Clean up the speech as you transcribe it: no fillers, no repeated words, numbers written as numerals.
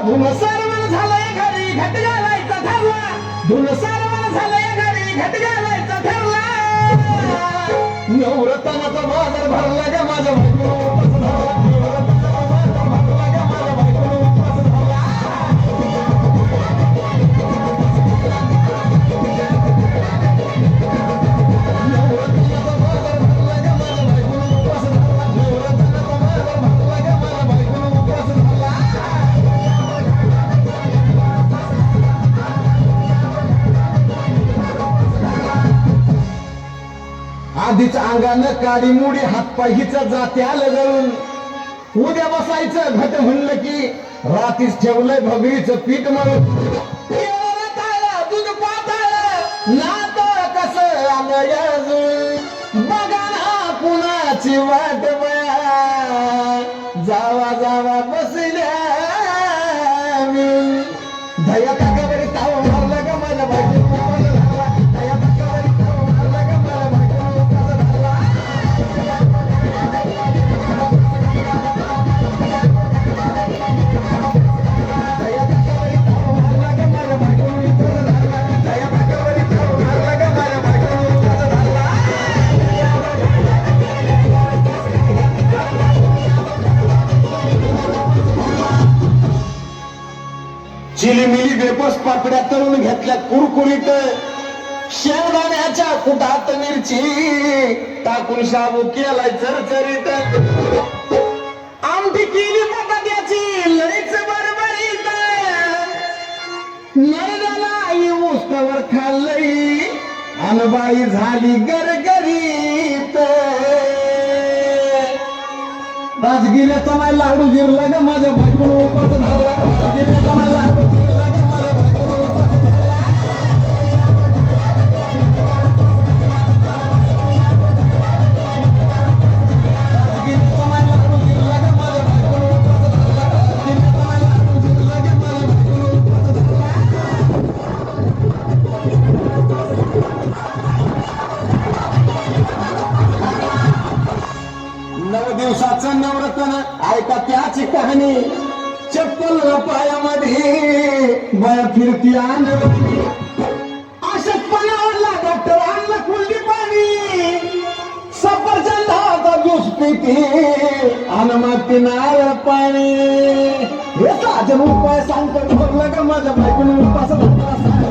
धुन सरवण झालंय घरी घट घालायचा ठरला धुन सरवण झालंय घरी घट घालायचा ठरला नवरत्नाचा बाजार भरला ग माझ्या आधीच अंगानं काडी मुडी हातपाय हिचा जाते आलं जळून उद्या बसायचं घट म्हणलं की रातीच ठेवलंय भगरीचं पीठ म्हणून दूध पाताळ नात कसं आलं बघा ना कुणाची वाट बया जावा जावा बसल्या धया काकावरी ताव मारला का माझ्या बायको चिलीमिली वेपस पापड्या तळून घेतल्या कुरकुरीत शेंगदाण्याच्या कुटात मिरची टाकून शाबू केलाय चरचरीत आमटी केली बटाट्याची लईच बरबरीत नरड्याला आई उस्तवर खाल्लई अनबाई झाली गरगरीत राजगिऱ्याचा नाही लाडू जिरला ग माझ्या बायकोन उपास झाला राजगिऱ्याचा नाही लाडू जिरला ग माझ्या बायकोन उपास झाला राजगिऱ्याचा नाही लाडू जिरला ग माझ्या बायकोन उपास झाला राजगिऱ्याचा नाही लाडू जिरला ग माझ्या बायकोन उपास झाला 9 दिवसाचं नवरत्न ऐका त्याची कहाणी चप्पल पायामध्ये बया फिरती आणली अशक्तपणावरला डॉक्टर आणलं कुंडी पाणी सफरचंदाचा ज्यूस पिती आणि मग ती नारळ पाणी हे साजन उपाय सांगतो भरलं का माझ्या बायकोने उपास